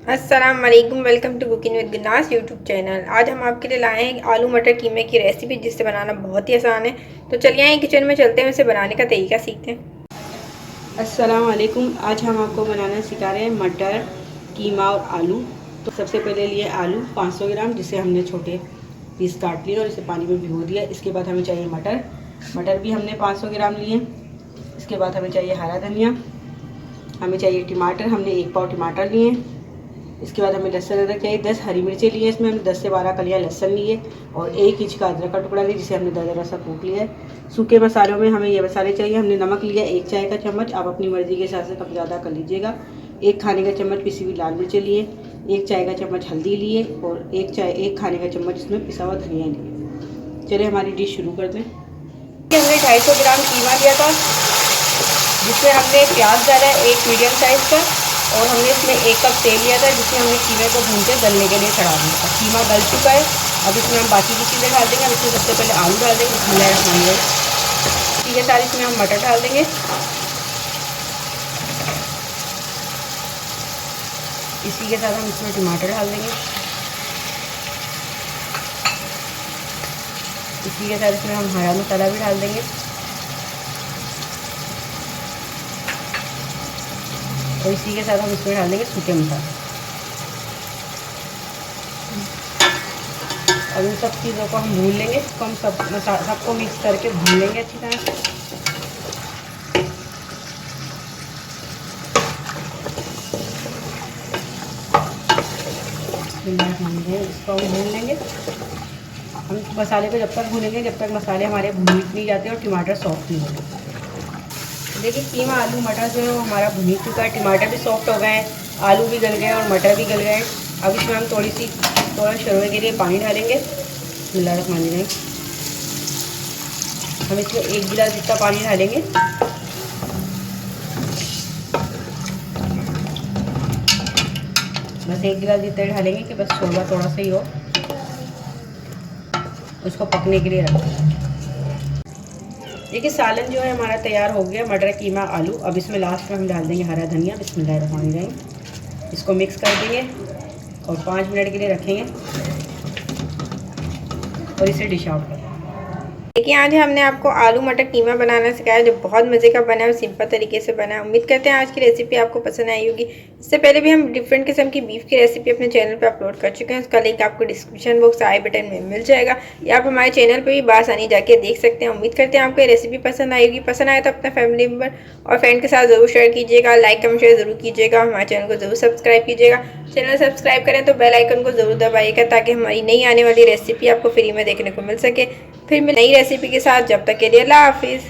अस्सलाम वालेकुम, welcome to cooking with Gina's YouTube channel. आज हम आपके लिए लाए हैं आलू मटर कीमे की रेसिपी, जिससे बनाना बहुत ही आसान है। तो चलिए आए किचन में चलते हैं, उसे बनाने का तरीका सीखते हैं। अस्सलाम वालेकुम। आज हम आपको बनाना सिखा रहे हैं मटर कीमा और आलू। तो सबसे पहले लिए आलू 500 ग्राम, जिसे हमने छोटे पीस काट लिए और इसे पानी में भिगो दिया। इसके बाद हमें चाहिए मटर भी हमने 500 ग्राम लिए। इसके बाद हमें चाहिए हरा धनिया, हमें चाहिए टमाटर, हमने 1 पाव टमाटर लिए। इसके बाद हमें लहसुन अदरक चाहिए, 10 हरी मिर्चें लिए, इसमें हमने 10 से 12 कलियाँ लहसुन लिए और 1 इंच का अदरक का टुकड़ा लिया, जिसे हमने दरदरा सा कूट लिया है। सूखे मसालों में हमें ये मसाले चाहिए। हमने नमक लिया 1 चाय का चम्मच, आप अपनी मर्ज़ी के हिसाब से कम ज़्यादा कर लीजिएगा। 1 खाने का चम्मच पिसी हुई लाल मिर्चें लिए, 1 चाय का चम्मच हल्दी लिए और 1 खाने का चम्मच इसमें पिसा हुआ धनिया लिए। चलिए हमारी डिश शुरू कर दें। हमने 250 ग्राम कीमा लिया था, जिसमें हमने प्याज डाला है 1 मीडियम साइज़ का, और हमने इसमें 1 कप तेल लिया था, जिसमें हमने कीमे को भून के गलने के लिए चढ़ा दिया था। कीमा गल चुका है। अब इसमें हम बाकी की चीज़ें डाल देंगे। अब इसमें सबसे पहले आलू डाल देंगे, बिस्मिल्लाहिर्रहमानिर्रहीम। ठीक है, साथ इसमें हम मटर डाल देंगे। इसी के साथ हम इसमें टमाटर डाल देंगे। इसी के साथ इसमें हम हरा मसाला भी डाल देंगे और इसी के साथ हम इसमें डाल देंगे सूखे मसाले। अब इन सब चीज़ों को हम भून लेंगे। इसको हम सबको मिक्स करके भून लेंगे अच्छी तरह से। इसको हम भून लेंगे। हम मसाले को जब तक भूनेंगे जब तक मसाले हमारे भून नहीं जाते और टमाटर सॉफ्ट नहीं होते। देखिए कीमा आलू मटर जो है वो हमारा भुन चुका है। टमाटर भी सॉफ्ट हो गए हैं, आलू भी गल गए हैं और मटर भी गल गए हैं। अब इसमें हम थोड़ा शोरबे के लिए पानी डालेंगे। बिस्मिल्लाहिर्रहमानिर्रहीम। हम इसमें 1 गिलास जितना पानी डालेंगे। बस 1 गिलास जितना डालेंगे कि बस शोरबा थोड़ा सा ही हो, उसको पकने के लिए रखें। देखिए सालन जो है हमारा तैयार हो गया, मटर कीमा आलू। अब इसमें लास्ट में हम डाल देंगे हरा धनिया। बिस्मिल्लाहिर्रहमानिर्रहीम। इसको मिक्स कर देंगे और 5 मिनट के लिए रखेंगे और इसे डिश आउट कर देंगे। देखिए आज हमने आपको आलू मटर कीमा बनाना सिखाया, जो बहुत मज़े का बना है और सिंपल तरीके से बना है। उम्मीद करते हैं आज की रेसिपी आपको पसंद आई होगी। इससे पहले भी हम डिफरेंट किस्म की बीफ की रेसिपी अपने चैनल पर अपलोड कर चुके हैं। उसका लिंक आपको डिस्क्रिप्शन बॉक्स आई बटन में मिल जाएगा, या आप हमारे चैनल पर भी बासानी जाके देख सकते हैं। उम्मीद करते हैं आपको ये रेसिपी पसंद आई होगी। पसंद आए तो अपना फैमिली मेम्बर और फ्रेंड के साथ ज़रूर शेयर कीजिएगा। लाइक कमेंट शेयर ज़रूर कीजिएगा। हमारे चैनल को ज़रूर सब्सक्राइब कीजिएगा। चैनल सब्सक्राइब करें तो बेल आइकन को ज़रूर दबाइएगा, ताकि हमारी नई आने वाली रेसिपी आपको फ्री में देखने को मिल सके। फिर मैं नई रेसिपी के साथ, जब तक के लिए अल्लाह हाफिज़।